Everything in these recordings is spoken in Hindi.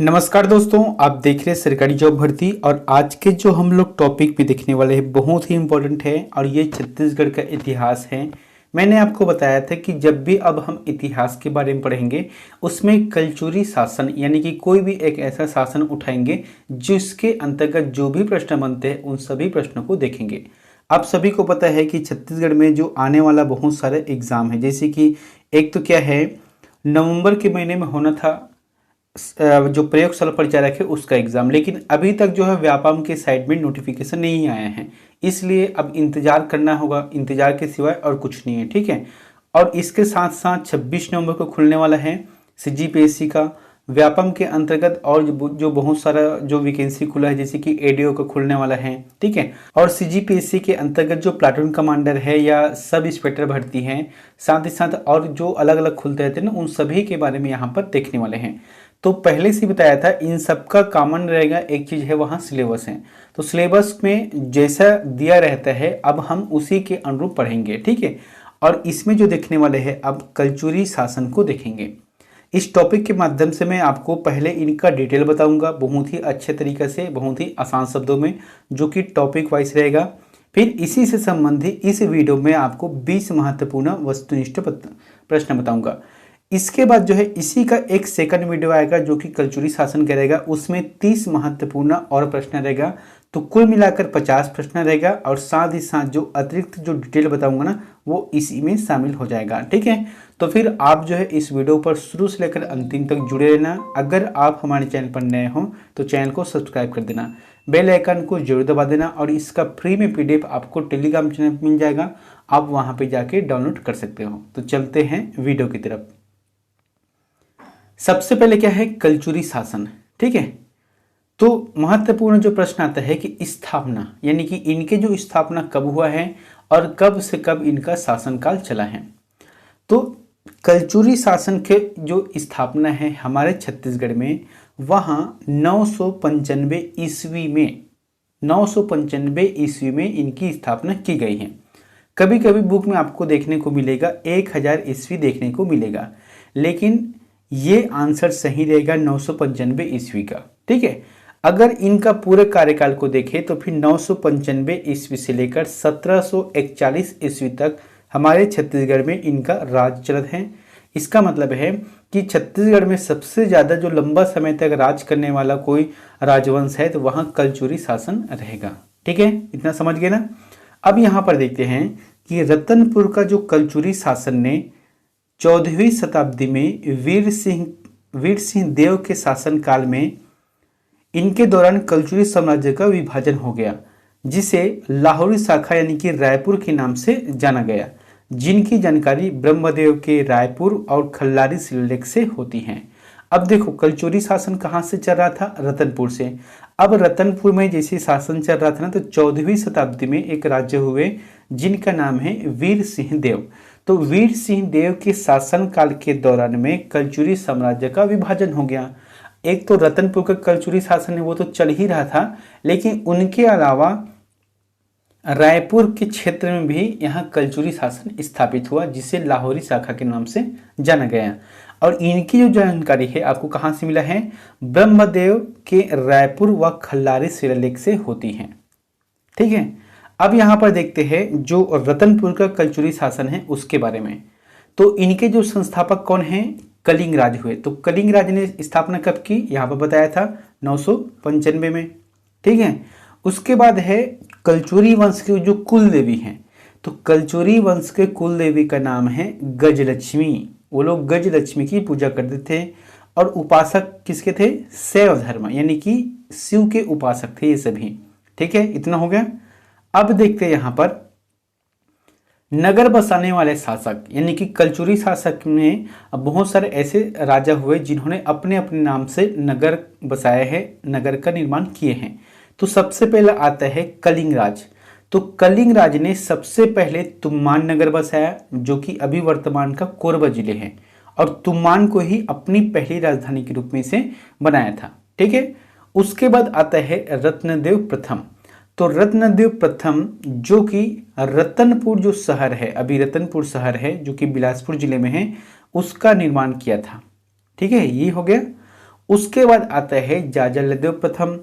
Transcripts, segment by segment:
नमस्कार दोस्तों, आप देख रहे हैं सरकारी जॉब भर्ती। और आज के जो हम लोग टॉपिक पे देखने वाले हैं बहुत ही इम्पोर्टेंट है और ये छत्तीसगढ़ का इतिहास है। मैंने आपको बताया था कि जब भी अब हम इतिहास के बारे में पढ़ेंगे उसमें कलचुरी शासन यानी कि कोई भी एक ऐसा शासन उठाएंगे जिसके अंतर्गत जो भी प्रश्न बनते हैं उन सभी प्रश्नों को देखेंगे। आप सभी को पता है कि छत्तीसगढ़ में जो आने वाला बहुत सारे एग्जाम है, जैसे कि एक तो क्या है, नवंबर के महीने में होना था जो प्रयोगशाला परिचारक है उसका एग्जाम, लेकिन अभी तक जो है व्यापम के साइड में नोटिफिकेशन नहीं आया है, इसलिए अब इंतजार करना होगा। इंतजार के सिवाय और कुछ नहीं है, ठीक है। और इसके साथ साथ 26 नवंबर को खुलने वाला है सीजीपीएससी का व्यापम के अंतर्गत, और जो बहुत सारा जो वैकेंसी खुला है जैसे कि एडीओ का खुलने वाला है, ठीक है। और सीजीपीएससी के अंतर्गत जो प्लाटून कमांडर है या सब इंस्पेक्टर भर्ती है, साथ ही साथ और जो अलग अलग खुलते रहते हैं ना, उन सभी के बारे में यहाँ पर देखने वाले हैं। तो पहले से बताया था इन सब का कॉमन रहेगा, एक चीज़ है वहाँ सिलेबस है। तो सिलेबस में जैसा दिया रहता है अब हम उसी के अनुरूप पढ़ेंगे, ठीक है। और इसमें जो देखने वाले हैं अब कलचुरी शासन को देखेंगे। इस टॉपिक के माध्यम से मैं आपको पहले इनका डिटेल बताऊंगा बहुत ही अच्छे तरीके से, बहुत ही आसान शब्दों में, जो कि टॉपिक वाइज रहेगा। फिर इसी से संबंधित इस वीडियो में आपको 20 महत्वपूर्ण वस्तुनिष्ठ प्रश्न बताऊंगा। इसके बाद जो है इसी का एक सेकंड वीडियो आएगा जो कि कलचुरी शासन का रहेगा, उसमें 30 महत्वपूर्ण और प्रश्न रहेगा। तो कुल मिलाकर 50 प्रश्न रहेगा और साथ ही साथ जो अतिरिक्त जो डिटेल बताऊंगा ना वो इसी में शामिल हो जाएगा, ठीक है। तो फिर आप जो है इस वीडियो पर शुरू से लेकर अंतिम तक जुड़े रहना। अगर आप हमारे चैनल पर नए हो तो चैनल को सब्सक्राइब कर देना, बेल आइकन को जरूर दबा देना, और इसका फ्री में पीडीएफ आपको टेलीग्राम चैनल पर मिल जाएगा, आप वहाँ पर जाके डाउनलोड कर सकते हो। तो चलते हैं वीडियो की तरफ। सबसे पहले क्या है, कलचुरी शासन, ठीक है। तो महत्वपूर्ण जो प्रश्न आता है कि स्थापना यानी कि इनके जो स्थापना कब हुआ है और कब से कब इनका शासनकाल चला है। तो कलचुरी शासन के जो स्थापना है हमारे छत्तीसगढ़ में, वहाँ 995 ईस्वी में 995 ईस्वी में इनकी स्थापना की गई है। कभी कभी बुक में आपको देखने को मिलेगा 1000 ईस्वी देखने को मिलेगा, लेकिन ये आंसर सही रहेगा 995 ईस्वी का, ठीक है। अगर इनका पूरे कार्यकाल को देखें तो फिर 995 ईस्वी से लेकर 1741 ईस्वी तक हमारे छत्तीसगढ़ में इनका राज चलत है। इसका मतलब है कि छत्तीसगढ़ में सबसे ज़्यादा जो लंबा समय तक राज करने वाला कोई राजवंश है तो वहाँ कलचुरी शासन रहेगा, ठीक है। इतना समझ गए ना। अब यहाँ पर देखते हैं कि रतनपुर का जो कलचुरी शासन ने 14वीं शताब्दी में वीर सिंह देव के शासनकाल में इनके दौरान कलचुरी साम्राज्य का विभाजन हो गया, जिसे लाहौरी शाखा यानी कि रायपुर के नाम से जाना गया, जिनकी जानकारी ब्रह्मदेव के रायपुर और खल्लारी शिलालेख से होती है। अब देखो कलचुरी शासन कहाँ से चल रहा था, रतनपुर से। अब रतनपुर में जैसे शासन चल रहा था ना, तो 14वीं शताब्दी में एक राज्य हुए जिनका नाम है वीर सिंह देव। तो वीर सिंह देव के शासनकाल के दौरान में कलचुरी साम्राज्य का विभाजन हो गया। एक तो रतनपुर का कलचुरी शासन है वो तो चल ही रहा था, लेकिन उनके अलावा रायपुर के क्षेत्र में भी यहाँ कलचुरी शासन स्थापित हुआ, जिसे लाहौरी शाखा के नाम से जाना गया। और इनकी जो जानकारी है आपको कहाँ से मिला है, ब्रह्मदेव के रायपुर व खल्लारी शिलालेख से होती है, ठीक है। अब यहाँ पर देखते हैं जो रतनपुर का कलचुरी शासन है उसके बारे में। तो इनके जो संस्थापक कौन हैं, कलिंग राज हुए। तो कलिंग राज ने स्थापना कब की, यहाँ पर बताया था 995 में, ठीक है। उसके बाद है कलचुरी वंश के जो कुल देवी हैं, तो कलचुरी वंश के कुल देवी का नाम है गजलक्ष्मी। वो लोग गजलक्ष्मी की पूजा करते थे और उपासक किसके थे, शैव धर्म यानी कि शिव के उपासक थे ये सभी, ठीक है। इतना हो गया। अब देखते हैं यहाँ पर नगर बसाने वाले शासक यानी कि कलचुरी शासक में बहुत सारे ऐसे राजा हुए जिन्होंने अपने अपने नाम से नगर बसाए हैं, नगर का निर्माण किए हैं। तो सबसे पहला आता है कलिंग राज। तो कलिंग राज ने सबसे पहले तुम्मान नगर बसाया, जो कि अभी वर्तमान का कोरबा जिले है, और तुम्मान को ही अपनी पहली राजधानी के रूप में से बनाया था, ठीक है। उसके बाद आता है रत्नदेव प्रथम। तो रत्नदेव प्रथम जो कि रतनपुर जो शहर है, अभी रतनपुर शहर है जो कि बिलासपुर जिले में है, उसका निर्माण किया था, ठीक है। ये हो गया। उसके बाद आता है जाजलदेव प्रथम।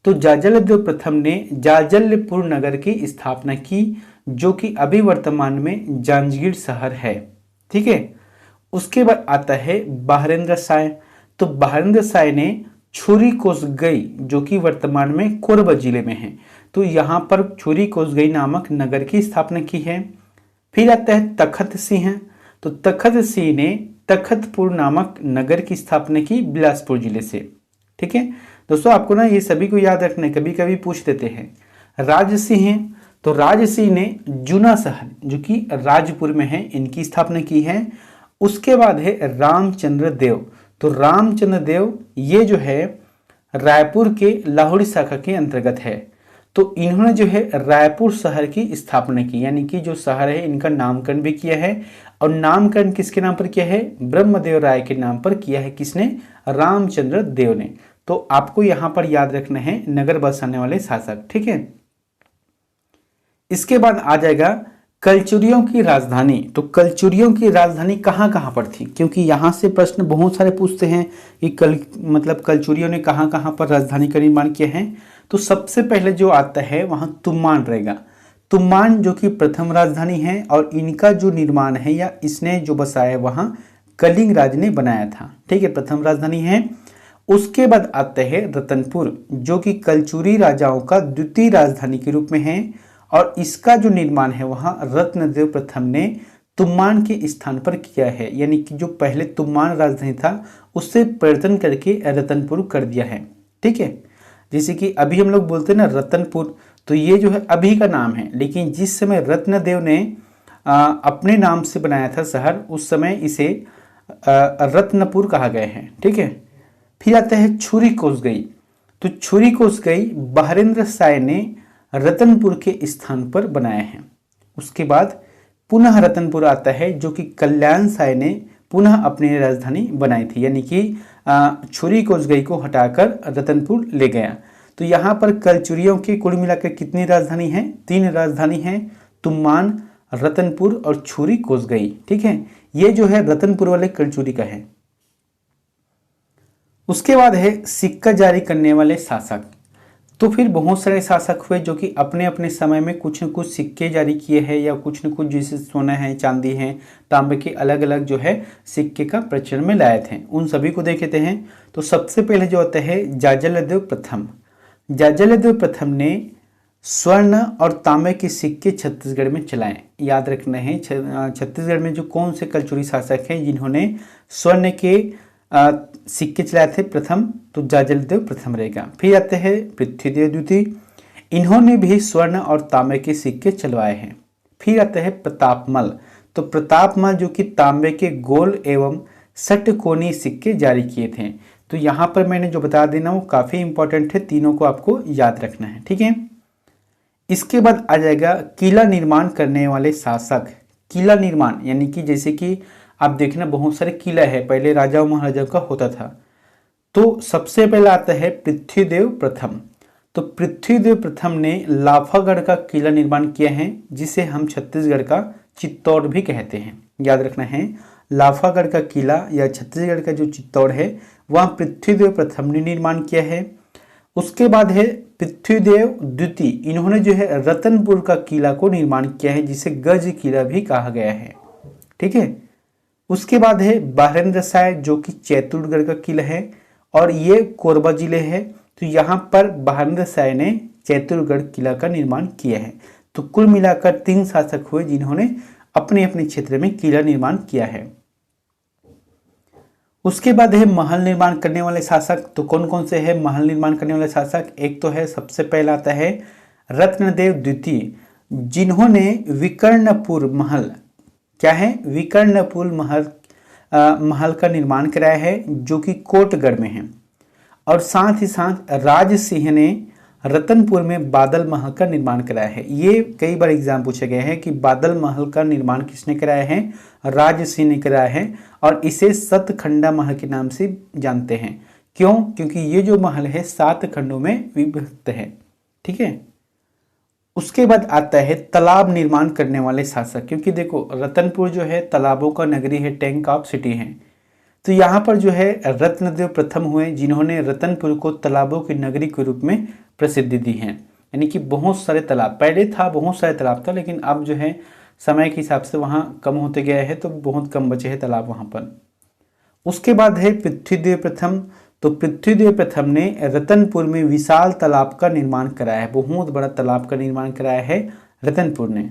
तो जाजलदेव प्रथम ने जाजलपुर नगर की स्थापना की, जो कि अभी वर्तमान में जांजगीर शहर है। ठीक है। उसके बाद आता है बहारेंद्र शाह। तो बहारेंद्र शाह ने छुरी कोसगई, जो कि वर्तमान में कोरबा जिले में है, तो यहाँ पर छुरी कोसगई नामक नगर की स्थापना की है। फिर आता है तखत सिंह। तो तखत सिंह ने तखतपुर नामक नगर की स्थापना की बिलासपुर जिले से। ठीक है दोस्तों, आपको ना ये सभी को याद रखना है, कभी कभी पूछ देते हैं। राज सिंह, तो राज सिंह ने जूना शहर, जो कि राजपुर में है, इनकी स्थापना की है। उसके बाद है रामचंद्र देव। तो रामचंद्र देव ये जो है रायपुर के लाहौरी शाखा के अंतर्गत है। तो इन्होंने जो है रायपुर शहर की स्थापना की, यानी कि जो शहर है इनका नामकरण भी किया है। और नामकरण किसके नाम पर किया है? ब्रह्मदेव राय के नाम पर किया है। किसने? रामचंद्र देव ने। तो आपको यहां पर याद रखना है नगर बसाने वाले शासक। ठीक है। इसके बाद आ जाएगा कलचुरियों की राजधानी। तो कलचुरियों की राजधानी कहाँ कहाँ पर थी, क्योंकि यहाँ से प्रश्न बहुत सारे पूछते हैं कि कलचुरियों ने कहाँ कहाँ पर राजधानी का निर्माण किया है। तो सबसे पहले जो आता है वहाँ तुम्मान रहेगा। तुम्मान जो कि प्रथम राजधानी है, और इनका जो निर्माण है या इसने जो बसाया वहाँ कलिंग राज ने बनाया था। ठीक है, प्रथम राजधानी है। उसके बाद आता है रतनपुर, जो कि कलचुरी राजाओं का द्वितीय राजधानी के रूप में है, और इसका जो निर्माण है वहाँ रत्नदेव प्रथम ने तुम्मान के स्थान पर किया है, यानी कि जो पहले तुम्मान राजधानी था उससे परिवर्तन करके रतनपुर कर दिया है। ठीक है, जैसे कि अभी हम लोग बोलते हैं ना रतनपुर, तो ये जो है अभी का नाम है, लेकिन जिस समय रत्नदेव ने अपने नाम से बनाया था शहर, उस समय इसे रत्नपुर कहा गया है। ठीक है। फिर आता है छुरी कोसगई। तो छुरी कोसगई बहारेंद्र शाह ने रतनपुर के स्थान पर बनाया है। उसके बाद पुनः रतनपुर आता है, जो कि कल्याण शाह ने पुनः अपनी राजधानी बनाई थी, यानी कि छुरी कोसगई को हटाकर रतनपुर ले गया। तो यहाँ पर कलचुरियों के कुल मिलाकर कितनी राजधानी है? 3 राजधानी है, तुम्मान, रतनपुर और छुरी कोसगई। ठीक है, ये जो है रतनपुर वाले कलचुरी का है। उसके बाद है सिक्का जारी करने वाले शासक। तो फिर बहुत सारे शासक हुए जो कि अपने अपने समय में कुछ न कुछ सिक्के जारी किए हैं, या कुछ न कुछ जैसे सोना है, चांदी है, तांबे के अलग अलग जो है सिक्के का प्रचलन में लाए थे। उन सभी को देखते हैं। तो सबसे पहले जो आता है जाजलदेव प्रथम। जाजलदेव प्रथम ने स्वर्ण और तांबे के सिक्के छत्तीसगढ़ में चलाए। याद रखना है छत्तीसगढ़ में जो कौन से कलचुरी शासक हैं जिन्होंने स्वर्ण के सिक्के चलाए थे प्रथम, तो जाजलदेव प्रथम रहेगा। फिर आते हैं पृथ्वीदेव द्वितीय, इन्होंने भी स्वर्ण और तांबे के सिक्के चलवाए हैं। फिर आते हैं प्रतापमल। तो प्रतापमल जो कि तांबे के गोल एवं षटकोणीय सिक्के जारी किए थे। तो यहाँ पर मैंने जो बता देना वो काफ़ी इंपॉर्टेंट है, तीनों को आपको याद रखना है। ठीक है। इसके बाद आ जाएगा किला निर्माण करने वाले शासक। किला निर्माण यानी कि जैसे कि आप देखना बहुत सारे किला है, पहले राजाओं महाराजाओं का होता था। तो सबसे पहला आता है पृथ्वीदेव प्रथम। तो पृथ्वीदेव प्रथम ने लाफागढ़ का किला निर्माण किया है, जिसे हम छत्तीसगढ़ का चित्तौड़ भी कहते हैं। याद रखना है लाफागढ़ का किला या छत्तीसगढ़ का जो चित्तौड़ है वह पृथ्वीदेव प्रथम ने निर्माण किया है। उसके बाद है पृथ्वीदेव द्वितीय, इन्होंने जो है रतनपुर का किला को निर्माण किया है, जिसे गज किला भी कहा गया है। ठीक है। उसके बाद है बहारेंद्र शाह, जो कि चैतुरगढ़ का किला है और ये कोरबा जिले है। तो यहाँ पर बहारेंद्र शाह ने चैतुरगढ़ किला का निर्माण किया है। तो कुल मिलाकर 3 शासक हुए जिन्होंने अपने अपने क्षेत्र में किला निर्माण किया है। उसके बाद है महल निर्माण करने वाले शासक। तो कौन कौन से है महल निर्माण करने वाले शासक? एक तो है सबसे पहला आता है रत्नदेव द्वितीय, जिन्होंने विकर्णपुर महल, क्या है विकर्णपुर महल का निर्माण कराया है, जो कि कोटगढ़ में है। और साथ ही साथ राज सिंह ने रतनपुर में बादल महल का निर्माण कराया है। ये कई बार एग्जाम पूछे गए हैं कि बादल महल का निर्माण किसने कराया है? राज सिंह ने कराया है, और इसे सतखंडा महल के नाम से जानते हैं। क्यों? क्योंकि ये जो महल है 7 खंडों में विभक्त है। ठीक है। उसके बाद आता है तालाब निर्माण करने वाले शासक, क्योंकि देखो रतनपुर जो है तालाबों का नगरी है, टैंक ऑफ सिटी है। तो यहाँ पर जो है रत्नदेव प्रथम हुए, जिन्होंने रतनपुर को तालाबों की नगरी के रूप में प्रसिद्धि दी है। यानी कि बहुत सारे तालाब, पहले था बहुत सारे तालाब था, लेकिन अब जो है समय के हिसाब से वहाँ कम होते गए हैं, तो बहुत कम बचे हैं तालाब वहाँ पर। उसके बाद है पृथ्वीदेव प्रथम। तो पृथ्वीदेव प्रथम ने रतनपुर में विशाल तालाब का निर्माण कराया है, बहुत बड़ा तालाब का निर्माण कराया है रतनपुर ने,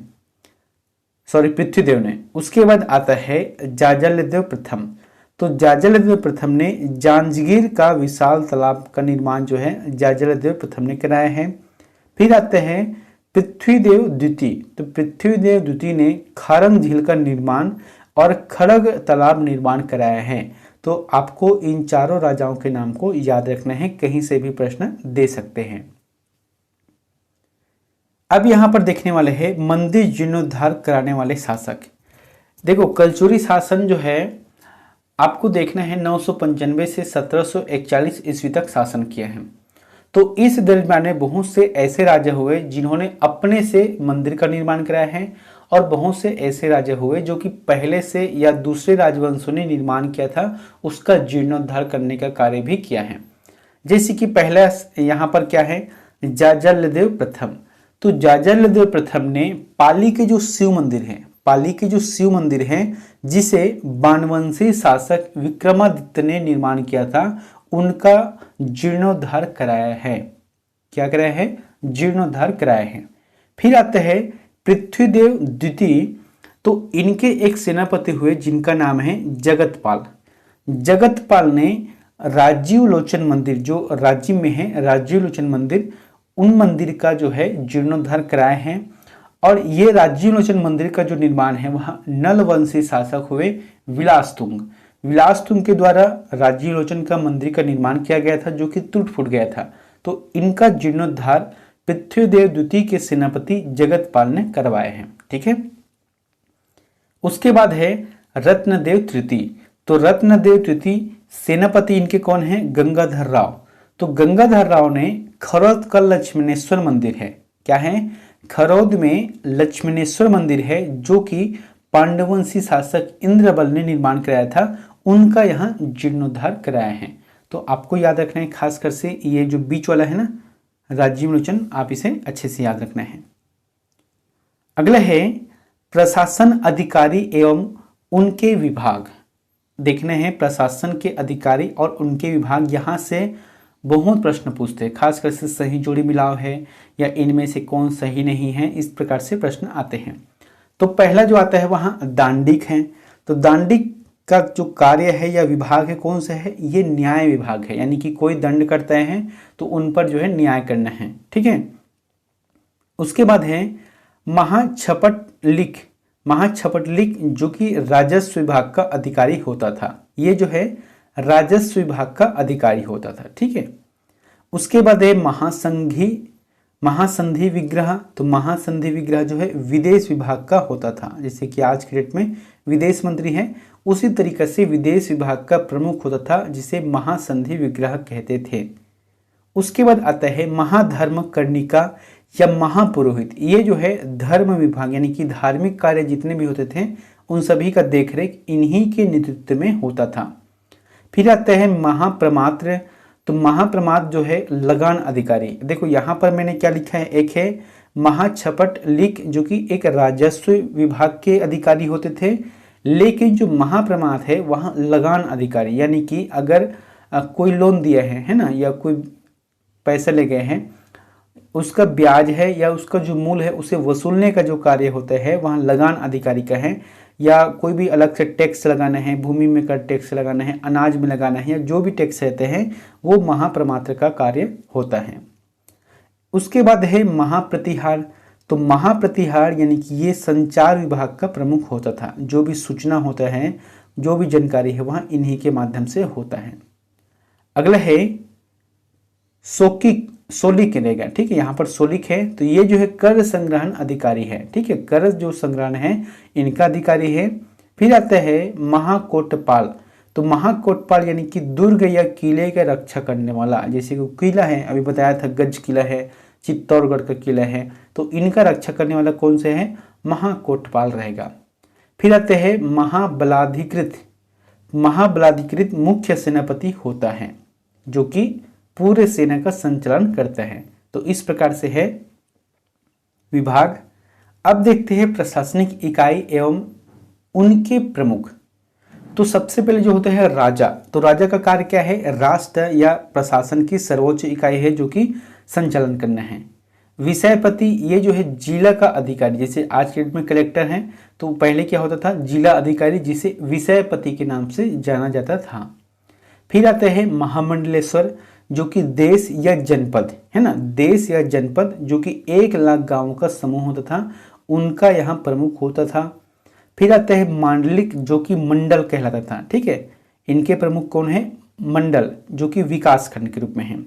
सॉरी पृथ्वीदेव ने। उसके बाद आता है जाजलदेव प्रथम। तो जाजलदेव प्रथम ने जांजगीर का विशाल तालाब का निर्माण जो है जाजलदेव प्रथम ने कराया है। फिर आते हैं पृथ्वीदेव द्वितीय। तो पृथ्वीदेव द्वितीय ने खारंग झील का निर्माण और खड़ग तालाब निर्माण कराया है। तो आपको इन चारों राजाओं के नाम को याद रखना है, कहीं से भी प्रश्न दे सकते हैं। अब यहाँ पर देखने वाले हैं मंदिर जीर्णोद्धार कराने वाले शासक। देखो कलचुरी शासन जो है आपको देखना है 995 से 1741 ईस्वी तक शासन किया है। तो इस दरमियान में बहुत से ऐसे राजा हुए जिन्होंने अपने से मंदिर का निर्माण कराया है, और बहुत से ऐसे राजा हुए जो कि पहले से या दूसरे राजवंशों ने निर्माण किया था उसका जीर्णोद्धार करने का कार्य भी किया है। जैसे कि पहला यहाँ पर क्या है, जाजलदेव प्रथम। तो जाजलदेव प्रथम ने पाली के जो शिव मंदिर है, पाली के जो शिव मंदिर है जिसे बाणवंशी शासक विक्रमादित्य ने निर्माण किया था, उनका जीर्णोद्धार कराया है। क्या कराया है? जीर्णोद्धार कराया है। फिर आते हैं पृथ्वीदेव द्वितीय। तो इनके एक सेनापति हुए जिनका नाम है जगतपाल। जगतपाल ने राजीव लोचन मंदिर, जो राज्य में है राजीव लोचन मंदिर, उन मंदिर का जो है जीर्णोद्धार कराए हैं। और ये राजीव लोचन मंदिर का जो निर्माण है वहाँ नलवंशी शासक हुए विलासतुंग। विलासतुंग के द्वारा राजीव लोचन का मंदिर का निर्माण किया गया था जो कि टूट फूट गया था। तो इनका जीर्णोद्धार पृथ्वीदेव द्वितीय के सेनापति जगतपाल ने करवाए हैं। ठीक है। उसके बाद है रत्नदेव तृतीय। तो रत्नदेव तृतीय सेनापति इनके कौन है? गंगाधर राव। तो गंगाधर राव ने खरौद का लक्ष्मणेश्वर मंदिर है, क्या है? खरौद में लक्ष्मणेश्वर मंदिर है जो कि पांडवंशी शासक इंद्रबल ने निर्माण कराया था, उनका यहाँ जीर्णोद्धार कराया है। तो आपको याद रखना है खासकर से ये जो बीच वाला है ना राजीव लोचन, आप इसे अच्छे से याद रखना है। अगला है प्रशासन अधिकारी एवं उनके विभाग। देखने हैं प्रशासन के अधिकारी और उनके विभाग, यहाँ से बहुत प्रश्न पूछते हैं, खासकर से सही जोड़ी मिलाव है या इनमें से कौन सही नहीं है, इस प्रकार से प्रश्न आते हैं। तो पहला जो आता है वहाँ दांडिक है। तो दांडिक का जो कार्य है या विभाग है कौन सा है? ये न्याय विभाग है, यानी कि कोई दंड करते हैं तो उन पर जो है न्याय करना है। ठीक है। उसके बाद है महाछपटलिक। महाछपटलिक जो कि राजस्व विभाग का अधिकारी होता था, ये जो है राजस्व विभाग का अधिकारी होता था। ठीक है। उसके बाद है महासंधि विग्रह। तो महासंधि विग्रह जो है विदेश विभाग का होता था, जैसे कि आज के डेट में विदेश मंत्री है, उसी तरीके से विदेश विभाग का प्रमुख होता था जिसे महासंधि विग्रह कहते थे। उसके बाद आता है महाधर्म कर्णिका या महापुरोहित। ये जो है धर्म विभाग यानी कि धार्मिक कार्य जितने भी होते थे उन सभी का देखरेख इन्हीं के नेतृत्व में होता था। फिर आता है महाप्रमात्र। तो महाप्रमात्र जो है लगान अधिकारी। देखो यहाँ पर मैंने क्या लिखा है, एक है महाछपटलिक जो कि एक राजस्व विभाग के अधिकारी होते थे, लेकिन जो महाप्रमात्र है वहाँ लगान अधिकारी, यानी कि अगर कोई लोन दिया है ना, या कोई पैसे ले गए हैं, उसका ब्याज है या उसका जो मूल है उसे वसूलने का जो कार्य होता है वहाँ लगान अधिकारी का है। या कोई भी अलग से टैक्स लगाना है, भूमि में कर टैक्स लगाना है, अनाज में लगाना है, या जो भी टैक्स रहते हैं वो महाप्रमात्र का कार्य होता है। उसके बाद है महाप्रतिहार। तो महाप्रतिहार यानी कि ये संचार विभाग का प्रमुख होता था, जो भी सूचना होता है, जो भी जानकारी है वहाँ इन्हीं के माध्यम से होता है। अगला है सोलिक रहेगा। ठीक है, यहाँ पर सोलिक है। तो ये जो है कर संग्रहण अधिकारी है। ठीक है, कर जो संग्रहण है इनका अधिकारी है। फिर आता है महाकोटपाल। तो महाकोटपाल यानी कि दुर्ग या किले का रक्षा करने वाला, जैसे कि किला है, अभी बताया था गज किला है, चित्तौड़गढ़ का किला है, तो इनका रक्षा करने वाला कौन से है? महाकोटपाल रहेगा। फिर आते हैं महाबलाधिकृत। महाबलाधिकृत मुख्य सेनापति होता है जो कि पूरे सेना का संचालन करता है। तो इस प्रकार से है विभाग। अब देखते हैं प्रशासनिक इकाई एवं उनके प्रमुख। तो सबसे पहले जो होता है राजा, तो राजा का कार्य क्या है? राष्ट्र या प्रशासन की सर्वोच्च इकाई है जो कि संचालन करना है। विषयपति, ये जो है जिला का अधिकारी, जैसे आज के डेट में कलेक्टर हैं, तो पहले क्या होता था? जिला अधिकारी, जिसे विषयपति के नाम से जाना जाता था। फिर आते हैं महामंडलेश्वर, जो कि देश या जनपद है ना, देश या जनपद जो कि 1,00,000 गांवों का समूह होता था, उनका यहाँ प्रमुख होता था। फिर आते हैं मांडलिक, जो कि मंडल कहलाता था। ठीक है, इनके प्रमुख कौन है? मंडल, जो कि विकास खंड के रूप में है।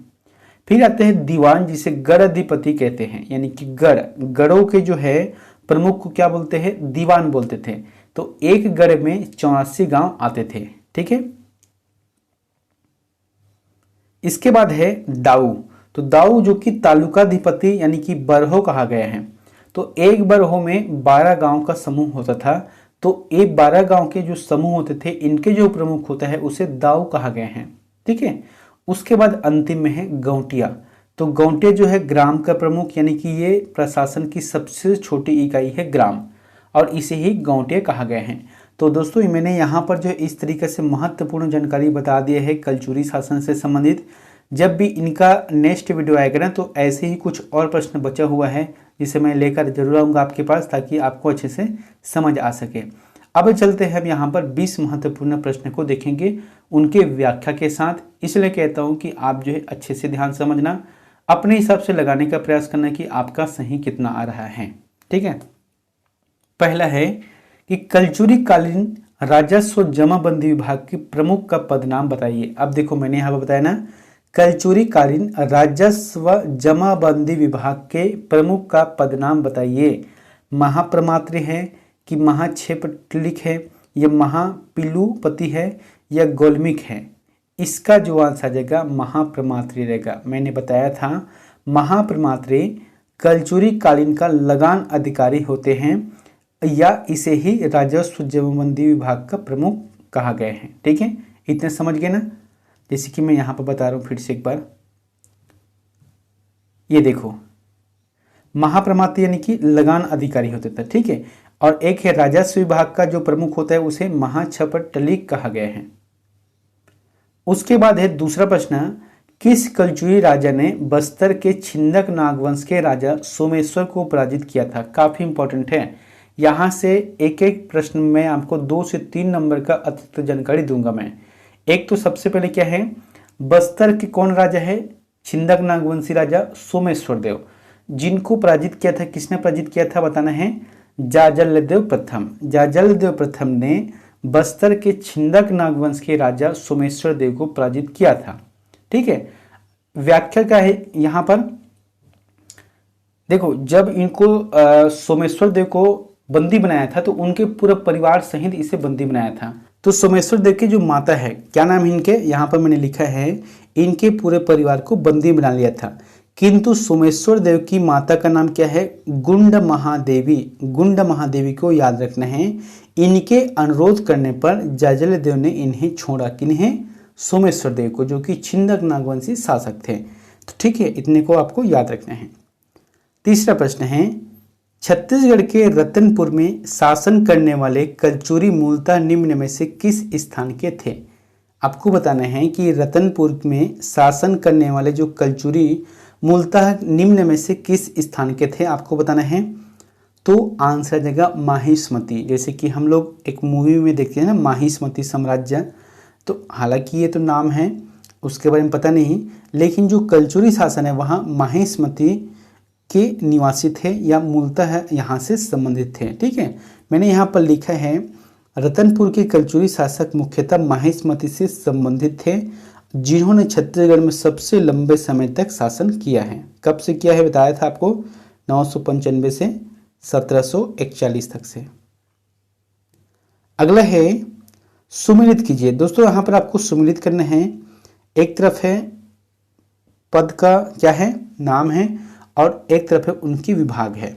फिर आते हैं दीवान, जिसे गढ़ अधिपति कहते हैं, यानी कि गढ़ों के जो है प्रमुख को क्या बोलते हैं? दीवान बोलते थे। तो एक गढ़ में 84 गांव आते थे। ठीक है, इसके बाद है दाऊ। तो दाऊ जो कि तालुकाधिपति यानी कि बरहो कहा गया है। तो एक बरहो में 12 गांव का समूह होता था। तो ये 12 गांव के जो समूह होते थे, इनके जो प्रमुख होता है उसे दाऊ कहा गया है। ठीक है, उसके बाद अंतिम में है गौटिया। तो गौटिया जो है ग्राम का प्रमुख, यानी कि ये प्रशासन की सबसे छोटी इकाई है ग्राम, और इसे ही गौटिया कहा गया है। तो दोस्तों मैंने यहाँ पर जो इस तरीके से महत्वपूर्ण जानकारी बता दी है कलचुरी शासन से संबंधित। जब भी इनका नेक्स्ट वीडियो आएगा ना, तो ऐसे ही कुछ और प्रश्न बचा हुआ है जिसे मैं लेकर जरूर आऊँगा आपके पास, ताकि आपको अच्छे से समझ आ सके। अब चलते हैं हम यहाँ पर 20 महत्वपूर्ण प्रश्न को देखेंगे उनके व्याख्या के साथ। इसलिए कहता हूँ कि आप जो है अच्छे से ध्यान समझना, अपने हिसाब से लगाने का प्रयास करना कि आपका सही कितना आ रहा है। ठीक है, पहला है कि कलचुरी कालीन राजस्व जमाबंदी विभाग के प्रमुख का पदनाम बताइए। अब देखो मैंने यहाँ पर बताया ना, कलचुरी कालीन राजस्व जमाबंदी विभाग के प्रमुख का पदनाम बताइए। महाप्रमात्री है कि महाक्षेपटलिक है, या महापिलुपति है, या गोलमिक है? इसका जो आंसर आ जाएगा महाप्रमात्री रहेगा। मैंने बताया था महाप्रमात्री कलचुरी कालीन का लगान अधिकारी होते हैं, या इसे ही राजस्व जमाबंदी विभाग का प्रमुख कहा गया है। ठीक है, इतने समझ गए ना? जैसे कि मैं यहाँ पर बता रहा हूँ फिर से एक बार, ये देखो महाप्रमात्री यानी कि लगान अधिकारी होते थे। ठीक है, और एक है राजस्व विभाग का जो प्रमुख होता है उसे महाक्षेपटलिक कहा गया है। उसके बाद है दूसरा प्रश्न, किस कलचुरी राजा ने बस्तर के छिंदक नागवंश के राजा सोमेश्वर को पराजित किया था? काफी इंपॉर्टेंट है। यहाँ से एक एक प्रश्न में आपको 2 से 3 नंबर का अतिरिक्त जानकारी दूंगा मैं। एक तो सबसे पहले क्या है, बस्तर के कौन राजा है? छिंदक नागवंशी राजा सोमेश्वर देव। जिनको पराजित किया था, किसने पराजित किया था बताना है? जाजलदेव प्रथम। जाजलदेव प्रथम ने बस्तर के छिंदक नागवंश के राजा सोमेश्वर देव को पराजित किया था। ठीक है, व्याख्या क्या है यहाँ पर? देखो, जब इनको सोमेश्वर देव को बंदी बनाया था तो उनके पूरे परिवार सहित इसे बंदी बनाया था। तो सोमेश्वर देव की जो माता है, क्या नाम है इनके? यहाँ पर मैंने लिखा है इनके पूरे परिवार को बंदी बना लिया था। किंतु सोमेश्वर देव की माता का नाम क्या है? गुंड महादेवी। गुंड महादेवी को याद रखना है। इनके अनुरोध करने पर जाजलदेव ने इन्हें छोड़ा। किन्हें? सोमेश्वर देव को, जो कि छिंदक नागवंशी शासक थे। तो ठीक है, इतने को आपको याद रखना है। तीसरा प्रश्न है, छत्तीसगढ़ के रतनपुर में शासन करने वाले कलचुरी मूलतः निम्न में से किस स्थान के थे? आपको बताना है कि रतनपुर में शासन करने वाले जो कलचुरी मूलतः निम्न में से किस स्थान के थे, आपको बताना है। तो आंसर जगह माहिष्मती। जैसे कि हम लोग एक मूवी में देखते हैं ना, माहिष्मती साम्राज्य। तो हालांकि ये तो नाम है, उसके बारे में पता नहीं, लेकिन जो कलचुरी शासन है वहाँ माहिष्मती के निवासी थे या मूलतः यहाँ से संबंधित थे। ठीक है, मैंने यहाँ पर लिखा है रतनपुर के कलचुरी शासक मुख्यतः माहिष्मती से संबंधित थे, जिन्होंने छत्तीसगढ़ में सबसे लंबे समय तक शासन किया है। कब से किया है बताया था आपको? 995 से 1741 तक से। अगला है सुमिलित कीजिए। दोस्तों यहाँ पर आपको सुमिलित करना है। एक तरफ है पद का क्या है, नाम है, और एक तरफ है उनकी विभाग है।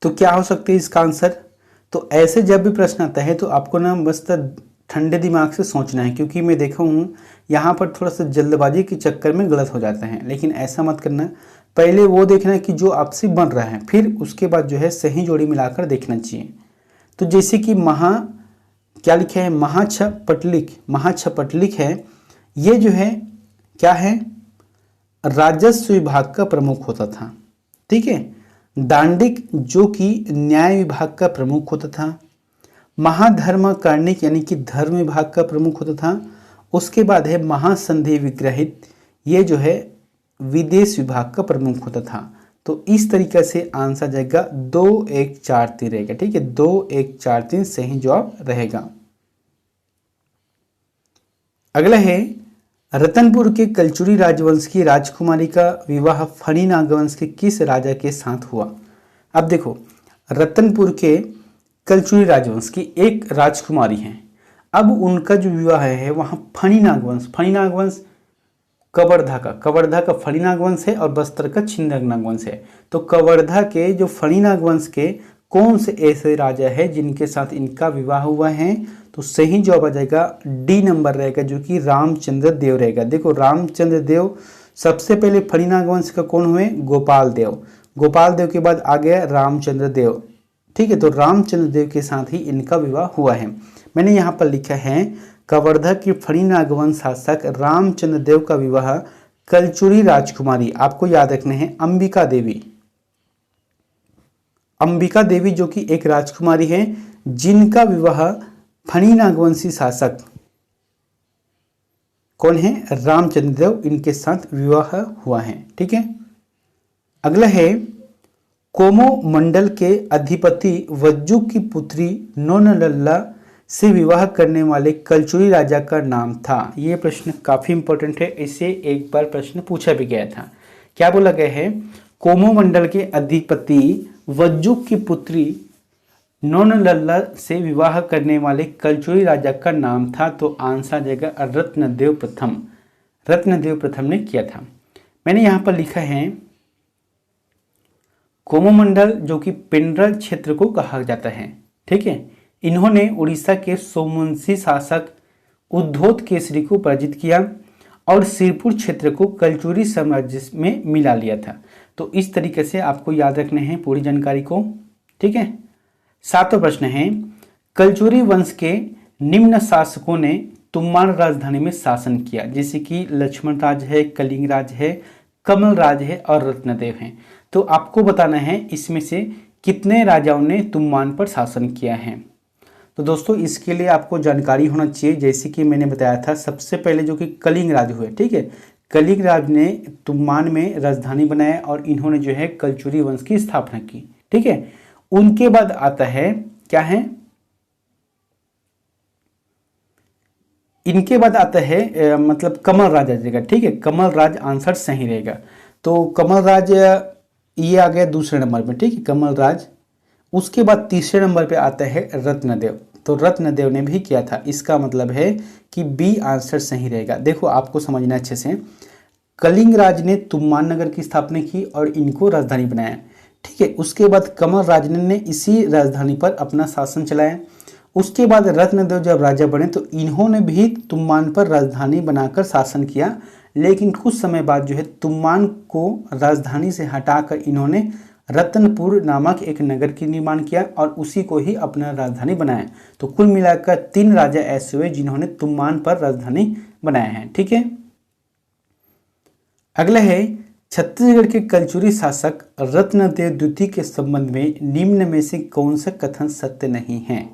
तो क्या हो सकते हैं इसका आंसर? तो ऐसे जब भी प्रश्न आता है तो आपको ना बस ठंडे दिमाग से सोचना है, क्योंकि मैं देखा हूँ यहाँ पर थोड़ा सा जल्दबाजी के चक्कर में गलत हो जाते हैं, लेकिन ऐसा मत करना। पहले वो देखना है कि जो आपसे बन रहा है, फिर उसके बाद जो है सही जोड़ी मिलाकर देखना चाहिए। तो जैसे कि क्या लिखे है, महाछपटलिक है, ये जो है क्या है, राजस्व विभाग का प्रमुख होता था। ठीक है। दांडिक जो कि न्याय विभाग का प्रमुख होता था। महाधर्मकर्णिक यानी कि धर्म विभाग का प्रमुख होता था। उसके बाद है महासंधि विग्रहित, ये जो है विदेश विभाग का प्रमुख होता था। तो इस तरीके से आंसर जाएगा 2 1 4 3 रहेगा। ठीक है, 2 1 4 3 सही जवाब रहेगा। अगला है रतनपुर के कलचुरी राजवंश की राजकुमारी का विवाह फणी नागवंश के किस राजा के साथ हुआ। अब देखो, रतनपुर के कलचुरी राजवंश की एक राजकुमारी है, अब उनका जो विवाह है वहाँ फणी नागवंश कवर्धा का फणी नागवंश है और बस्तर का छिंदक नागवंश है। तो कवर्धा के जो फणी नागवंश के कौन से ऐसे राजा है जिनके साथ इनका विवाह हुआ है, तो सही जवाब आ जाएगा डी नंबर रहेगा, जो कि रामचंद्र देव रहेगा। देखो, रामचंद्र देव सबसे पहले फणी नागवंश का कौन हुए, गोपाल देव के बाद आ गया रामचंद्र देव। ठीक है, तो रामचंद्र देव के साथ ही इनका विवाह हुआ है। मैंने यहाँ पर लिखा है कवर्धा की फणी नागवंश शासक रामचंद्र देव का विवाह कलचुरी राजकुमारी, आपको याद रखना है, अंबिका देवी जो कि एक राजकुमारी है, जिनका विवाह फणी नागवंशी शासक कौन है, रामचंद्र देव, इनके साथ विवाह हुआ है। ठीक है। अगला है कोमो मंडल के अधिपति वज्जु की पुत्री नोनलल्ला से विवाह करने वाले कलचुरी राजा का नाम था। ये प्रश्न काफी इंपॉर्टेंट है, इसे एक बार प्रश्न पूछा भी गया था। क्या बोला गया है, कोमो मंडल के अधिपति वज्जु की पुत्री नोनलल्ला से विवाह करने वाले कलचुरी राजा का नाम था, तो आंसर जाएगा रत्नदेव प्रथम ने किया था। मैंने यहाँ पर लिखा है कोमोमंडल जो कि पेंड्रा क्षेत्र को कहा जाता है। ठीक है, इन्होंने उड़ीसा के सोमवंशी शासक उद्धोत केसरी को पराजित किया और सिरपुर क्षेत्र को कलचुरी साम्राज्य में मिला लिया था। तो इस तरीके से आपको याद रखने हैं पूरी जानकारी को। ठीक है। 7वां प्रश्न है, कलचुरी वंश के निम्न शासकों ने तुम्बाड़ राजधानी में शासन किया, जैसे कि लक्ष्मण राज है, कलिंग राज है, कमल राज है और रत्नदेव हैं। तो आपको बताना है इसमें से कितने राजाओं ने तुम्बाड़ पर शासन किया है। तो दोस्तों, इसके लिए आपको जानकारी होना चाहिए, जैसे कि मैंने बताया था सबसे पहले जो कि कलिंग राज हुए। ठीक है, कलिंग राज ने तुम्बाड़ में राजधानी बनाया और इन्होंने जो है कलचुरी वंश की स्थापना की। ठीक है, उनके बाद आता है क्या है, इनके बाद आता है मतलब कमल राज आ जाएगा। ठीक है, कमल राज आंसर सही रहेगा। तो कमल राज ये आ गया दूसरे नंबर पे। ठीक है, कमल राज। उसके बाद तीसरे नंबर पे आता है रत्नदेव, तो रत्नदेव ने भी किया था। इसका मतलब है कि बी आंसर सही रहेगा। देखो, आपको समझना अच्छे से, कलिंग राज ने तुम्बाड़ नगर की स्थापना की और इनको राजधानी बनाया। ठीक है, उसके बाद कमल राज ने इसी राजधानी पर अपना शासन चलाया। उसके बाद रत्नदेव जब राजा बने तो इन्होंने भी तुम्बाड़ पर राजधानी बनाकर शासन किया, लेकिन कुछ समय बाद जो है तुम्बाड़ को राजधानी से हटाकर इन्होंने रतनपुर नामक एक नगर की निर्माण किया और उसी को ही अपना राजधानी बनाया। तो कुल मिलाकर 3 राजा ऐसे हुए जिन्होंने तुम्बाड़ पर राजधानी बनाया है। ठीक है। अगला है, छत्तीसगढ़ के कलचुरी शासक रत्नदेव द्वितीय के संबंध में निम्न में से कौन सा कथन सत्य नहीं है।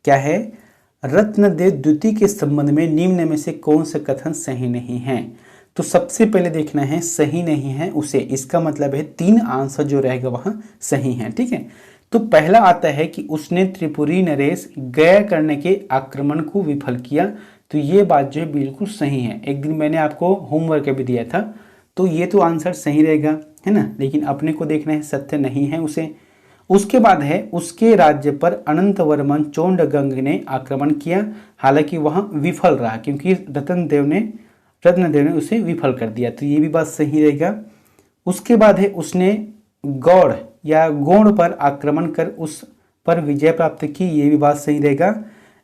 क्या है, रत्नदेव द्वितीय के संबंध में निम्न में से कौन सा कथन सही नहीं है। तो सबसे पहले देखना है सही नहीं है उसे, इसका मतलब है 3 आंसर जो रहेगा वहां सही है। ठीक है, तो पहला आता है कि उसने त्रिपुरी नरेश गया करने के आक्रमण को विफल किया। तो ये बात जो है बिल्कुल सही है। एक दिन मैंने आपको होमवर्क भी दिया था, तो ये तो आंसर सही रहेगा, है ना, लेकिन अपने को देखना है सत्य नहीं है उसे। उसके बाद है उसके राज्य पर अनंत वर्मन चोंडगंग ने आक्रमण किया, हालांकि वहां विफल रहा क्योंकि रत्नदेव ने उसे विफल कर दिया। तो ये भी बात सही रहेगा। उसके बाद है उसने गौड़ या गोंड पर आक्रमण कर उस पर विजय प्राप्त की, ये भी बात सही रहेगा।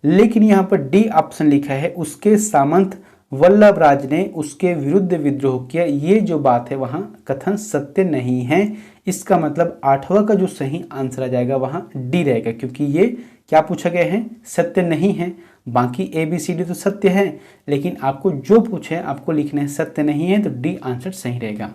लेकिन यहाँ पर डी ऑप्शन लिखा है उसके सामंत वल्लभ राज ने उसके विरुद्ध विद्रोह किया, ये जो बात है वहाँ कथन सत्य नहीं है। इसका मतलब 8वां का जो सही आंसर आ जाएगा वहाँ डी रहेगा, क्योंकि ये क्या पूछा गया है, सत्य नहीं है। बाकी ए बी सी डी तो सत्य है, लेकिन आपको जो पूछे आपको लिखना है सत्य नहीं है, तो डी आंसर सही रहेगा।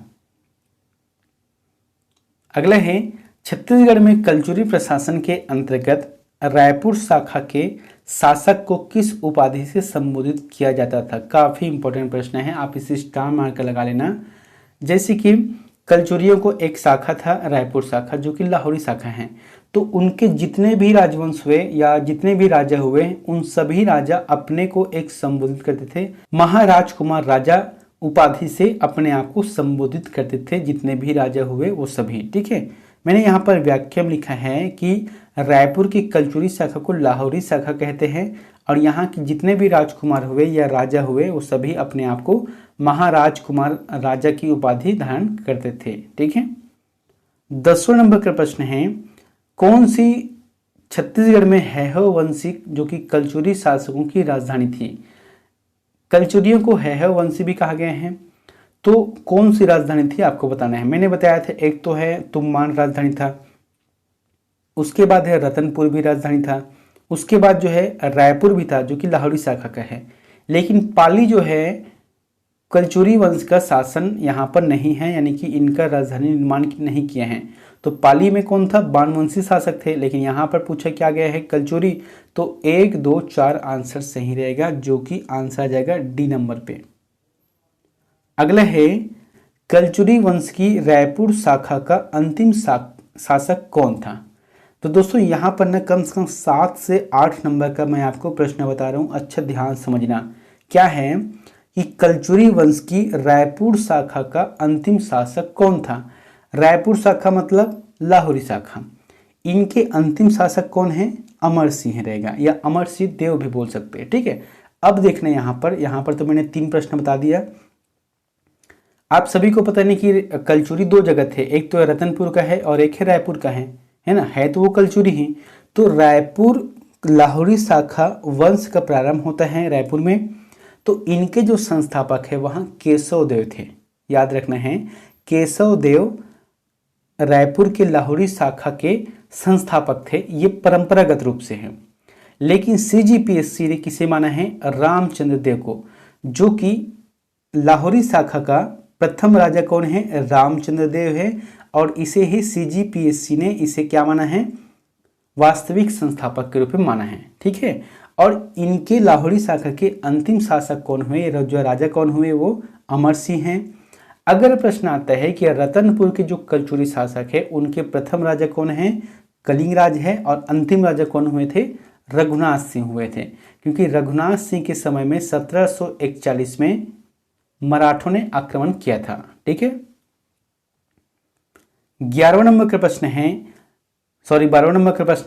अगला है छत्तीसगढ़ में कलचुरी प्रशासन के अंतर्गत रायपुर शाखा के शासक को किस उपाधि से संबोधित किया जाता था। काफी इंपॉर्टेंट प्रश्न है, आप इसे स्टार मार्कर लगा लेना। जैसे कि कलचुरियों को एक शाखा था रायपुर शाखा, जो कि लाहौरी शाखा है, तो उनके जितने भी राजवंश हुए या जितने भी राजा हुए, उन सभी राजा अपने को एक संबोधित करते थे महाराजकुमार राजा उपाधि से अपने आप को संबोधित करते थे, जितने भी राजा हुए वो सभी। ठीक है, मैंने यहाँ पर व्याख्या में लिखा है कि रायपुर की कलचुरी शाखा को लाहौरी शाखा कहते हैं, और यहाँ के जितने भी राजकुमार हुए या राजा हुए वो सभी अपने आप को महाराजकुमार राजा की उपाधि धारण करते थे। ठीक है, 10वें नंबर का प्रश्न है, कौन सी छत्तीसगढ़ में हैहव वंशी जो कि कलचुरी शासकों की राजधानी थी। कलचुरियों को हैहव वंशी भी कहा गया है, तो कौन सी राजधानी थी आपको बताना है। मैंने बताया था एक तो है तुम्बान राजधानी था, उसके बाद है रतनपुर भी राजधानी था, उसके बाद जो है रायपुर भी था जो कि लाहौरी शाखा का है। लेकिन पाली जो है कलचुरी वंश का शासन यहाँ पर नहीं है, यानी कि इनका राजधानी निर्माण नहीं किया है। तो पाली में कौन था, बानवंशी शासक थे, लेकिन यहाँ पर पूछा क्या गया है कलचुरी, तो 1 2 4 आंसर सही रहेगा, जो कि आंसर आ जाएगा डी नंबर पे। अगला है कलचुरी वंश की रायपुर शाखा का अंतिम शासक कौन था। तो दोस्तों यहाँ पर ना कम से कम 7 से 8 नंबर का मैं आपको प्रश्न बता रहा हूँ, अच्छा ध्यान समझना। क्या है कि कलचुरी वंश की रायपुर शाखा का अंतिम शासक कौन था। रायपुर शाखा मतलब लाहौरी शाखा, इनके अंतिम शासक कौन है, अमर सिंह रहेगा, या अमर सिंह देव भी बोल सकते हैं। ठीक है, अब देखना यहाँ पर तो मैंने 3 प्रश्न बता दिया। आप सभी को पता नहीं कि कलचुरी 2 जगह थे, एक तो रतनपुर का है और एक है रायपुर का है ना, है तो वो कलचुरी ही। तो रायपुर लाहौरी शाखा वंश का प्रारंभ होता है रायपुर में, तो इनके जो संस्थापक है वहाँ केशव देव थे, याद रखना है केशव देव रायपुर के लाहौरी शाखा के संस्थापक थे, ये परंपरागत रूप से हैं। लेकिन सीजीपीएससी ने किसे माना है, रामचंद्र देव को, जो कि लाहौरी शाखा का प्रथम राजा कौन है, रामचंद्र देव है, और इसे ही सीजीपीएससी ने इसे क्या माना है, वास्तविक संस्थापक के रूप में माना है। ठीक है, और इनके लाहौरी शाखा के अंतिम शासक कौन हुए, जो राजा कौन हुए, वो अमर सिंह हैं। अगर प्रश्न आता है कि रतनपुर के जो कलचुरी शासक है उनके प्रथम राजा कौन है, कलिंगराज है, और अंतिम राजा कौन हुए थे, रघुनाथ सिंह हुए थे, क्योंकि रघुनाथ सिंह के समय में 1741 में मराठों ने आक्रमण किया था। ठीक है, 12वें नंबर का प्रश्न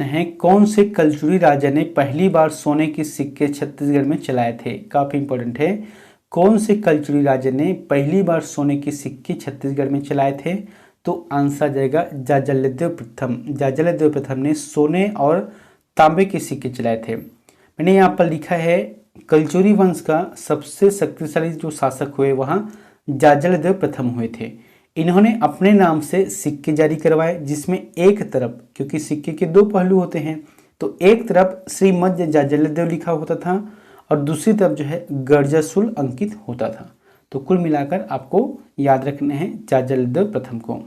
है, कौन से कलचुरी राजा ने पहली बार सोने के सिक्के छत्तीसगढ़ में चलाए थे। काफी इंपॉर्टेंट है, कौन से कलचुरी राजा ने पहली बार सोने के सिक्के छत्तीसगढ़ में चलाए थे, तो आंसर जाएगा जाजलदेव प्रथम। जाजलदेव प्रथम ने सोने और तांबे के सिक्के चलाए थे। मैंने यहाँ पर लिखा है कलचुरी वंश का सबसे शक्तिशाली जो शासक हुए वहाँ जाजलदेव प्रथम हुए थे। इन्होंने अपने नाम से सिक्के जारी करवाए, जिसमें एक तरफ, क्योंकि सिक्के के 2 पहलू होते हैं, तो एक तरफ श्रीमद जाजलदेव लिखा होता था और दूसरी तरफ जो है गर्जशूल अंकित होता था। तो कुल मिलाकर आपको याद रखने हैं जाजलदेव प्रथम को।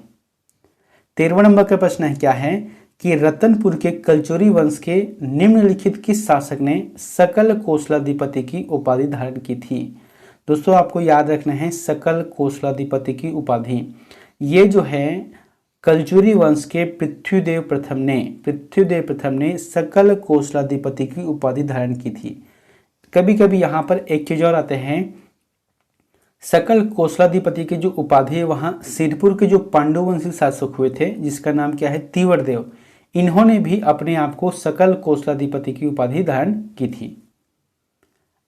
13वां नंबर का प्रश्न है क्या है कि रतनपुर के कलचुरी वंश के निम्नलिखित किस शासक ने सकल कोसलाधिपति की उपाधि धारण की थी। दोस्तों आपको याद रखना है सकल कोसलाधिपति की उपाधि, ये जो है कलचुरी वंश के पृथ्वीदेव प्रथम ने सकल कोसलाधिपति की उपाधि धारण की थी। कभी कभी यहाँ पर एक चीज और आते हैं, सकल कोसलाधिपति की जो उपाधि है वहाँ सिरपुर के जो पांडुवंशी शासक हुए थे, जिसका नाम क्या है, तीवरदेव, इन्होंने भी अपने आप को सकल कोसलाधिपति की उपाधि धारण की थी।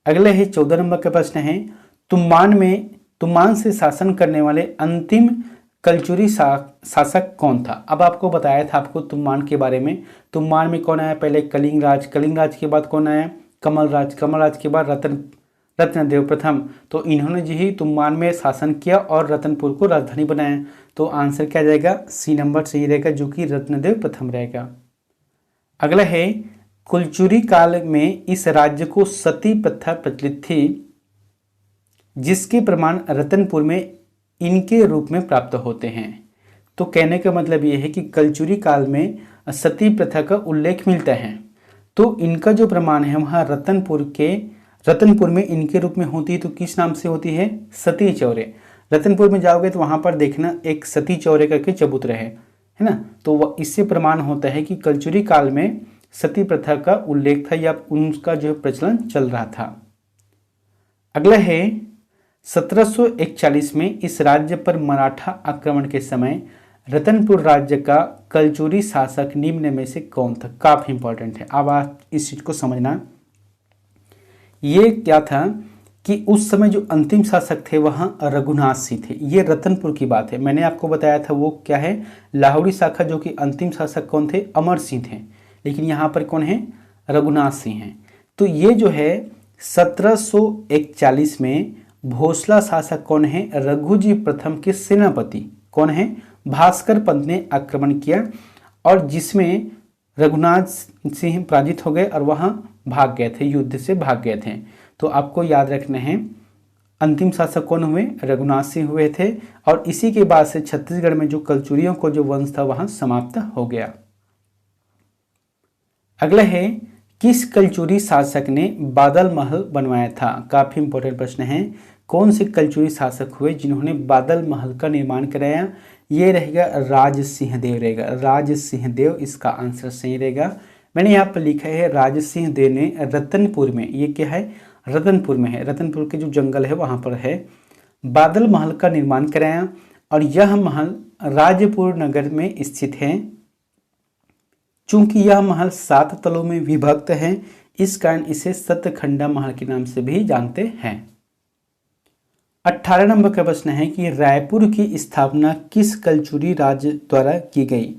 अगले है 14 नंबर का प्रश्न है, तुम्बान से शासन करने वाले अंतिम कलचुरी शासक कौन था। अब आपको बताया था आपको तुम्बान के बारे में, तुम्बान में कौन आया, पहले कलिंगराज के बाद कौन आया, कमलराज के बाद रत्नदेव प्रथम, तो इन्होंने जो ही तुम्बान में शासन किया और रतनपुर को राजधानी बनाया। तो आंसर क्या जाएगा, सी नंबर सही रहेगा, जो कि रत्नदेव प्रथम रहेगा। अगला है, कुलचुरी काल में इस राज्य को सती प्रथा प्रचलित थी, जिसके प्रमाण रतनपुर में इनके रूप में प्राप्त होते हैं। तो कहने का मतलब ये है कि कलचुरी काल में सती प्रथा का उल्लेख मिलता है, तो इनका जो प्रमाण है वहाँ रतनपुर में इनके रूप में होती है। तो किस नाम से होती है, सती चौरे। रतनपुर में जाओगे तो वहाँ पर देखना एक सती चौरे करके चबूतरा है ना। तो इससे प्रमाण होता है कि कलचुरी काल में सती प्रथा का उल्लेख था या उनका जो प्रचलन चल रहा था। अगला है, 1741 में इस राज्य पर मराठा आक्रमण के समय रतनपुर राज्य का कलचुरी शासक निम्न में से कौन था। काफी इंपॉर्टेंट है, अब आप इस चीज को समझना। ये क्या था कि उस समय जो अंतिम शासक थे वहां रघुनाथ सिंह थे। ये रतनपुर की बात है, मैंने आपको बताया था वो क्या है, लाहौरी शाखा, जो कि अंतिम शासक कौन थे, अमर सिंह थे, लेकिन यहाँ पर कौन है, रघुनाथ सिंह हैं। तो ये जो है 1741 में भोसला शासक कौन है, रघुजी प्रथम के सेनापति कौन है, भास्कर पंत ने आक्रमण किया और जिसमें रघुनाथ सिंह पराजित हो गए और वहां भाग गए थे, युद्ध से भाग गए थे। तो आपको याद रखना है अंतिम शासक कौन हुए, रघुनाथ सिंह हुए थे, और इसी के बाद से छत्तीसगढ़ में जो कलचुरियों को जो वंश था वहां समाप्त हो गया। अगला है, किस कलचुरी शासक ने बादल महल बनवाया था। काफी इंपॉर्टेंट प्रश्न है, कौन से कलचुरी शासक हुए जिन्होंने बादल महल का निर्माण कराया। ये रहेगा राज सिंह देव रहेगा, राज सिंह देव इसका आंसर सही रहेगा। मैंने यहाँ पर लिखा है राज सिंह देव ने रतनपुर में, ये क्या है, रतनपुर में है, रतनपुर के जो जंगल है वहाँ पर है, बादल महल का निर्माण कराया और यह महल राजपुर नगर में स्थित है। चूंकि यह महल 7 तलों में विभक्त है, इस कारण इसे सतखंडा महल के नाम से भी जानते हैं। 18 नंबर का प्रश्न है कि रायपुर की स्थापना किस कलचुरी राज्य द्वारा की गई।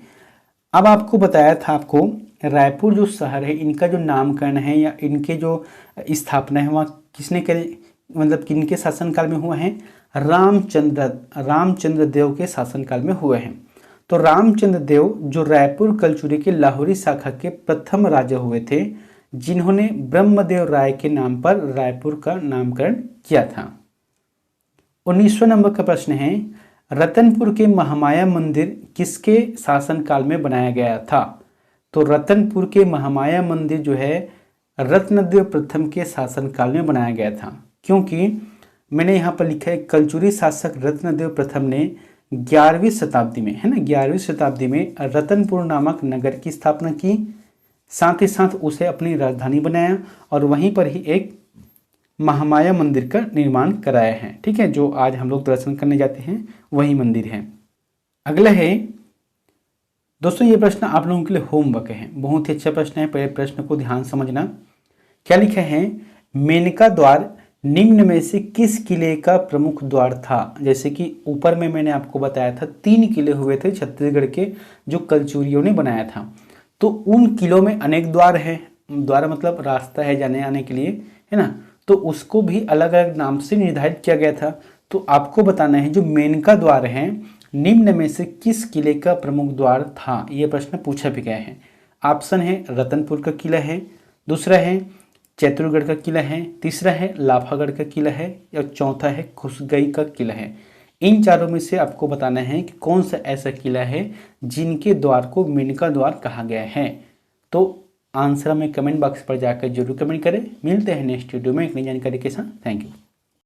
अब आपको बताया था, आपको रायपुर जो शहर है इनका जो नामकरण है या इनके जो स्थापना है वहाँ किसने करे, मतलब किनके शासनकाल में हुआ है, रामचंद्र देव के शासनकाल में हुए हैं। तो रामचंद्र देव जो रायपुर कलचुरी के लाहौरी शाखा के प्रथम राजा हुए थे, जिन्होंने ब्रह्मदेव राय के नाम पर रायपुर का नामकरण किया था। 19वें नंबर का प्रश्न है, रतनपुर के महामाया मंदिर किसके शासनकाल में बनाया गया था। तो रतनपुर के महामाया मंदिर जो है रत्नदेव प्रथम के शासनकाल में बनाया गया था, क्योंकि मैंने यहाँ पर लिखा है कलचुरी शासक रत्नदेव प्रथम ने 11वीं शताब्दी में, है ना, 11वीं शताब्दी में रतनपुर नामक नगर की स्थापना की, साथ ही साथ उसे अपनी राजधानी बनाया और वहीं पर ही एक महामाया मंदिर का निर्माण कराया है। ठीक है, जो आज हम लोग दर्शन करने जाते हैं वही मंदिर है। अगला है दोस्तों, ये प्रश्न आप लोगों के लिए होमवर्क है, बहुत ही अच्छा प्रश्न है, पहले प्रश्न को ध्यान समझना। क्या लिखा है, मेनका द्वार निम्न में से किस किले का प्रमुख द्वार था। जैसे कि ऊपर में मैंने आपको बताया था 3 किले हुए थे छत्तीसगढ़ के जो कलचुरियों ने बनाया था, तो उन किलों में अनेक द्वार है, द्वार मतलब रास्ता है जाने आने के लिए, है ना, तो उसको भी अलग अलग नाम से निर्धारित किया गया था। तो आपको बताना है जो मेनका द्वार है निम्न में से किस किले का प्रमुख द्वार था, ये प्रश्न पूछा भी गया है। ऑप्शन है रतनपुर का किला है, दूसरा है चैतुरगढ़ का किला है, तीसरा है लाफागढ़ का किला है, या चौथा है खुसगई का किला है। इन चारों में से आपको बताना है कि कौन सा ऐसा किला है जिनके द्वार को मेनका द्वार कहा गया है। तो आंसर हमें कमेंट बॉक्स पर जाकर जरूर कमेंट करें। मिलते हैं नेक्स्ट वीडियो में एक नई जानकारी के साथ। Thank you.